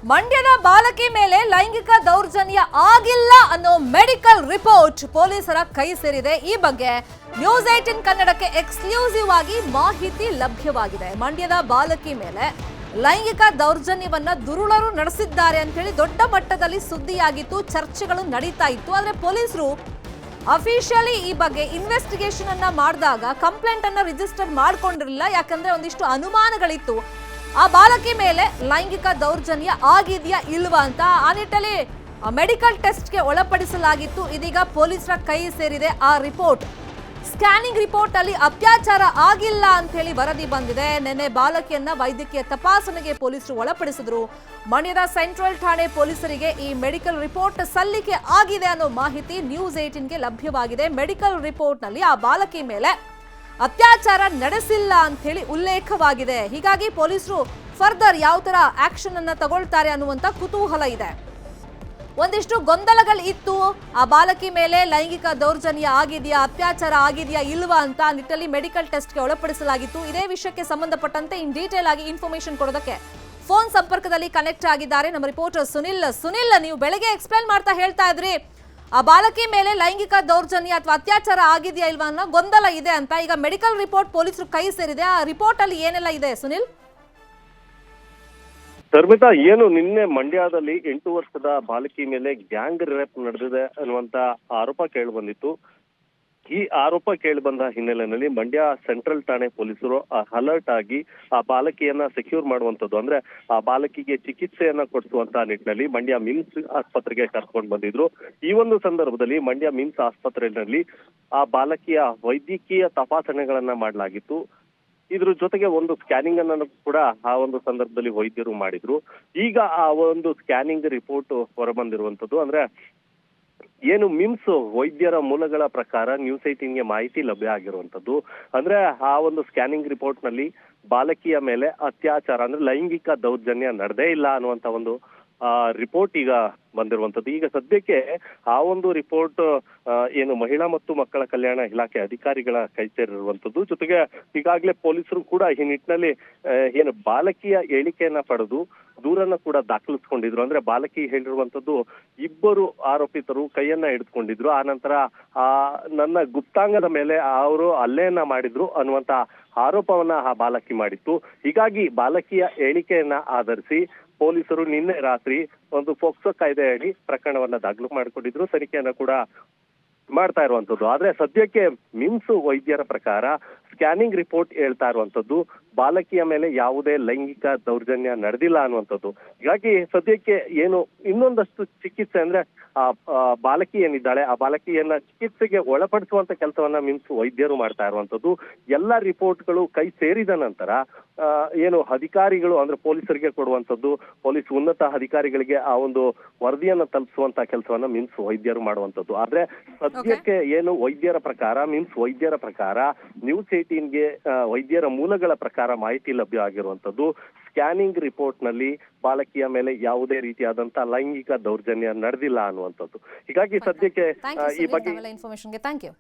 ಮಂಡ್ಯದ ಬಾಲಕಿ ಮೇಲೆ ಲೈಂಗಿಕ ದೌರ್ಜನ್ಯ ಆಗಿಲ್ಲ ಅನ್ನೋ ಮೆಡಿಕಲ್ ರಿಪೋರ್ಟ್ ಪೊಲೀಸರ ಕೈ ಸೇರಿದೆ. ಈ ಬಗ್ಗೆ ನ್ಯೂಸ್ 18 ಕನ್ನಡಕ್ಕೆ ಎಕ್ಸ್ಕ್ಲೂಸಿವ್ ಆಗಿ ಮಾಹಿತಿ ಲಭ್ಯವಾಗಿದೆ. ಮಂಡ್ಯದ ಬಾಲಕಿ ಮೇಲೆ ಲೈಂಗಿಕ ದೌರ್ಜನ್ಯವನ್ನ ದುರುಳರು ನಡೆಸಿದ್ದಾರೆ ಅಂತ ಹೇಳಿ ದೊಡ್ಡ ಮಟ್ಟದಲ್ಲಿ ಸುದ್ದಿಯಾಗಿತ್ತು, ಚರ್ಚೆಗಳು ನಡೀತಾ ಇತ್ತು. ಆದ್ರೆ ಪೊಲೀಸರು ಅಫಿಷಿಯಲಿ ಈ ಬಗ್ಗೆ ಇನ್ವೆಸ್ಟಿಗೇಷನ್ ಅನ್ನ ಮಾಡಿದಾಗ ಕಂಪ್ಲೇಂಟ್ ಅನ್ನ ರಿಜಿಸ್ಟರ್ ಮಾಡ್ಕೊಂಡಿರಲಿಲ್ಲ. ಯಾಕಂದ್ರೆ ಒಂದಿಷ್ಟು ಅನುಮಾನಗಳಿತ್ತು, ಆ ಬಾಲಕಿ ಮೇಲೆ ಲೈಂಗಿಕ ದೌರ್ಜನ್ಯ ಆಗಿದೆಯಾ ಇಲ್ವಾ ಅಂತ. ಆ ನಿಟ್ಟಲ್ಲಿ ಮೆಡಿಕಲ್ ಟೆಸ್ಟ್ಗೆ ಒಳಪಡಿಸಲಾಗಿತ್ತು. ಇದೀಗ ಪೊಲೀಸರ ಕೈ ಸೇರಿದೆ ಆ ರಿಪೋರ್ಟ್. ಸ್ಕ್ಯಾನಿಂಗ್ ರಿಪೋರ್ಟ್ ಅಲ್ಲಿ ಅತ್ಯಾಚಾರ ಆಗಿಲ್ಲ ಅಂತ ಹೇಳಿ ವರದಿ ಬಂದಿದೆ. ನಿನ್ನೆ ಬಾಲಕಿಯನ್ನ ವೈದ್ಯಕೀಯ ತಪಾಸಣೆಗೆ ಪೊಲೀಸರು ಒಳಪಡಿಸಿದ್ರು. ಮಂಡ್ಯದ ಸೆಂಟ್ರಲ್ ಠಾಣೆ ಪೊಲೀಸರಿಗೆ ಈ ಮೆಡಿಕಲ್ ರಿಪೋರ್ಟ್ ಸಲ್ಲಿಕೆ ಆಗಿದೆ ಅನ್ನೋ ಮಾಹಿತಿ ನ್ಯೂಸ್ 18ಗೆ ಲಭ್ಯವಾಗಿದೆ. ಮೆಡಿಕಲ್ ರಿಪೋರ್ಟ್ ನಲ್ಲಿ ಆ ಬಾಲಕಿ ಮೇಲೆ ಅತ್ಯಾಚಾರ ನಡೆಸಿಲ್ಲ ಅಂತ ಹೇಳಿ ಉಲ್ಲೇಖವಾಗಿದೆ. ಹೀಗಾಗಿ ಪೊಲೀಸರು ಫರ್ದರ್ ಯಾವ ತರ ಆಕ್ಷನ್ ಅನ್ನ ತಗೊಳ್ತಾರೆ ಅನ್ನುವಂತ ಕುತೂಹಲ ಇದೆ. ಒಂದಿಷ್ಟು ಗೊಂದಲಗಳು ಇತ್ತು, ಆ ಬಾಲಕಿ ಮೇಲೆ ಲೈಂಗಿಕ ದೌರ್ಜನ್ಯ ಆಗಿದೆಯಾ, ಅತ್ಯಾಚಾರ ಆಗಿದೆಯಾ ಇಲ್ವಾ ಅಂತ ನಿಟ್ಟಲ್ಲಿ ಮೆಡಿಕಲ್ ಟೆಸ್ಟ್ಗೆ ಒಳಪಡಿಸಲಾಗಿತ್ತು. ಇದೇ ವಿಷಯಕ್ಕೆ ಸಂಬಂಧಪಟ್ಟಂತೆ ಇನ್ ಡೀಟೇಲ್ ಆಗಿ ಇನ್ಫಾರ್ಮೇಶನ್ ಕೊಡೋದಕ್ಕೆ ಫೋನ್ ಸಂಪರ್ಕದಲ್ಲಿ ಕನೆಕ್ಟ್ ಆಗಿದ್ದಾರೆ ನಮ್ಮ ರಿಪೋರ್ಟರ್ ಸುನಿಲ್. ನೀವು ಬೆಳಗ್ಗೆ ಎಕ್ಸ್ಪ್ಲೈನ್ ಮಾಡ್ತಾ ಹೇಳ್ತಾ ಇದ್ರಿ ಆ ಬಾಲಕಿ ಮೇಲೆ ಲೈಂಗಿಕ ದೌರ್ಜನ್ಯ ಅಥವಾ ಅತ್ಯಾಚಾರ ಆಗಿದೆಯಾ ಇಲ್ವಾ ಅನ್ನೋ ಗೊಂದಲ ಇದೆ ಅಂತ. ಈಗ ಮೆಡಿಕಲ್ ರಿಪೋರ್ಟ್ ಪೊಲೀಸರು ಕೈ ಸೇರಿದೆ. ಆ ರಿಪೋರ್ಟ್ ಅಲ್ಲಿ ಏನೆಲ್ಲ ಇದೆ ಸುನಿಲ್? ಧರ್ಮಿತಾ, ಏನು ನಿನ್ನೆ ಮಂಡ್ಯದಲ್ಲಿ 8 ವರ್ಷದ ಬಾಲಕಿ ಮೇಲೆ ಗ್ಯಾಂಗ್ ರೇಪ್ ನಡೆದಿದೆ ಅನ್ನುವಂತ ಆರೋಪ ಕೇಳಿ ಬಂದಿತ್ತು. ಈ ಆರೋಪ ಕೇಳಿ ಬಂದ ಹಿನ್ನೆಲೆಯಲ್ಲಿ ಮಂಡ್ಯ ಸೆಂಟ್ರಲ್ ಠಾಣೆ ಪೊಲೀಸರು ಅಲರ್ಟ್ ಆಗಿ ಆ ಬಾಲಕಿಯನ್ನ ಸೆಕ್ಯೂರ್ ಮಾಡುವಂತದ್ದು, ಅಂದ್ರೆ ಆ ಬಾಲಕಿಗೆ ಚಿಕಿತ್ಸೆಯನ್ನ ಕೊಡಿಸುವಂತ ನಿಟ್ಟಿನಲ್ಲಿ ಮಂಡ್ಯ ಮಿಮ್ಸ್ ಆಸ್ಪತ್ರೆಗೆ ಕರ್ಕೊಂಡು ಬಂದಿದ್ರು. ಈ ಒಂದು ಸಂದರ್ಭದಲ್ಲಿ ಮಂಡ್ಯ ಮಿಮ್ಸ್ ಆಸ್ಪತ್ರೆಯಲ್ಲಿ ಆ ಬಾಲಕಿಯ ವೈದ್ಯಕೀಯ ತಪಾಸಣೆಗಳನ್ನ ಮಾಡಲಾಗಿತ್ತು. ಇದ್ರ ಜೊತೆಗೆ ಒಂದು ಸ್ಕ್ಯಾನಿಂಗ್ ಅನ್ನು ಕೂಡ ಆ ಒಂದು ಸಂದರ್ಭದಲ್ಲಿ ವೈದ್ಯರು ಮಾಡಿದ್ರು. ಈಗ ಆ ಒಂದು ಸ್ಕ್ಯಾನಿಂಗ್ ರಿಪೋರ್ಟ್ ಹೊರಬಂದಿರುವಂತದ್ದು, ಅಂದ್ರೆ ಏನು ಮಿಮ್ಸ್ ವೈದ್ಯರ ಮೂಲಗಳ ಪ್ರಕಾರ ನ್ಯೂಸ್ 18ಗೆ ಮಾಹಿತಿ ಲಭ್ಯ ಆಗಿರುವಂತದ್ದು. ಅಂದ್ರೆ ಆ ಒಂದು ಸ್ಕ್ಯಾನಿಂಗ್ ರಿಪೋರ್ಟ್ ನಲ್ಲಿ ಬಾಲಕಿಯ ಮೇಲೆ ಅತ್ಯಾಚಾರ ಅಂದ್ರೆ ಲೈಂಗಿಕ ದೌರ್ಜನ್ಯ ನಡೆದೇ ಇಲ್ಲ ಅನ್ನುವಂತ ಒಂದು ರಿಪೋರ್ಟ್ ಈಗ ಬಂದಿರುವಂತದ್ದು. ಈಗ ಸದ್ಯಕ್ಕೆ ಆ ಒಂದು ರಿಪೋರ್ಟ್ ಏನು ಮಹಿಳಾ ಮತ್ತು ಮಕ್ಕಳ ಕಲ್ಯಾಣ ಇಲಾಖೆ ಅಧಿಕಾರಿಗಳ ಕೈ ಸೇರಿರುವಂತದ್ದು. ಜೊತೆಗೆ ಈಗಾಗಲೇ ಪೊಲೀಸರು ಕೂಡ ಈ ನಿಟ್ಟಿನಲ್ಲಿ ಏನು ಬಾಲಕಿಯ ಹೇಳಿಕೆಯನ್ನ ಪಡೆದು ದೂರನ್ನ ಕೂಡ ದಾಖಲಿಸ್ಕೊಂಡಿದ್ರು. ಅಂದ್ರೆ ಬಾಲಕಿ ಹೇಳಿರುವಂತದ್ದು, ಇಬ್ಬರು ಆರೋಪಿತರು ಕೈಯನ್ನ ಹಿಡಿದುಕೊಂಡಿದ್ರು, ಆ ನಂತರ ನನ್ನ ಗುಪ್ತಾಂಗದ ಮೇಲೆ ಅವರು ಹಲ್ಲೆಯನ್ನ ಮಾಡಿದ್ರು ಅನ್ನುವಂತ ಆರೋಪವನ್ನ ಆ ಬಾಲಕಿ ಮಾಡಿತ್ತು. ಹೀಗಾಗಿ ಬಾಲಕಿಯ ಹೇಳಿಕೆಯನ್ನ ಆಧರಿಸಿ ಪೊಲೀಸರು ನಿನ್ನೆ ರಾತ್ರಿ ಒಂದು ಫೋಕ್ಸೋ ಕಾಯ್ದೆ ಅಡಿ ಪ್ರಕರಣವನ್ನ ದಾಖಲು ಮಾಡಿಕೊಂಡಿದ್ರು, ತನಿಖೆಯನ್ನ ಕೂಡ ಮಾಡ್ತಾ ಇರುವಂತದ್ದು. ಆದ್ರೆ ಸದ್ಯಕ್ಕೆ ಮಿಮ್ಸ್ ವೈದ್ಯರ ಪ್ರಕಾರ ಸ್ಕ್ಯಾನಿಂಗ್ ರಿಪೋರ್ಟ್ ಹೇಳ್ತಾ ಇರುವಂತದ್ದು ಬಾಲಕಿಯ ಮೇಲೆ ಯಾವುದೇ ಲೈಂಗಿಕ ದೌರ್ಜನ್ಯ ನಡೆದಿಲ್ಲ ಅನ್ನುವಂಥದ್ದು. ಹೀಗಾಗಿ ಸದ್ಯಕ್ಕೆ ಏನು ಇನ್ನೊಂದಷ್ಟು ಚಿಕಿತ್ಸೆ ಅಂದ್ರೆ ಆ ಬಾಲಕಿ ಏನಿದ್ದಾಳೆ ಆ ಬಾಲಕಿಯನ್ನ ಚಿಕಿತ್ಸೆಗೆ ಒಳಪಡಿಸುವಂತ ಕೆಲಸವನ್ನ ಮಿಮ್ಸ್ ವೈದ್ಯರು ಮಾಡ್ತಾ ಇರುವಂತದ್ದು. ಎಲ್ಲ ರಿಪೋರ್ಟ್ಗಳು ಕೈ ಸೇರಿದ ನಂತರ ಏನು ಅಧಿಕಾರಿಗಳು ಅಂದ್ರೆ ಪೊಲೀಸರಿಗೆ ಕೊಡುವಂತದ್ದು, ಪೊಲೀಸ್ ಉನ್ನತ ಅಧಿಕಾರಿಗಳಿಗೆ ಆ ಒಂದು ವರದಿಯನ್ನ ತಲುಪಿಸುವಂತ ಕೆಲಸವನ್ನ ಮಿಮ್ಸ್ ವೈದ್ಯರು ಮಾಡುವಂತದ್ದು. ಆದ್ರೆ ಸದ್ಯಕ್ಕೆ ಏನು ಮಿಮ್ಸ್ ವೈದ್ಯರ ಪ್ರಕಾರ ನ್ಯೂಸ್ 18ಗೆ ವೈದ್ಯರ ಮೂಲಗಳ ಪ್ರಕಾರ ಮಾಹಿತಿ ಲಭ್ಯ ಆಗಿರುವಂತದ್ದು, ಸ್ಕ್ಯಾನಿಂಗ್ ರಿಪೋರ್ಟ್ ನಲ್ಲಿ ಬಾಲಕಿಯ ಮೇಲೆ ಯಾವುದೇ ರೀತಿಯಾದಂತ ಲೈಂಗಿಕ ದೌರ್ಜನ್ಯ ನಡೆದಿಲ್ಲ ಅನ್ನುವಂಥದ್ದು. ಹೀಗಾಗಿ ಸದ್ಯಕ್ಕೆ ಈ ಬಗ್ಗೆ ಇನ್ಫಾರ್ಮೇಶನ್ಗೆ ಥ್ಯಾಂಕ್ ಯು.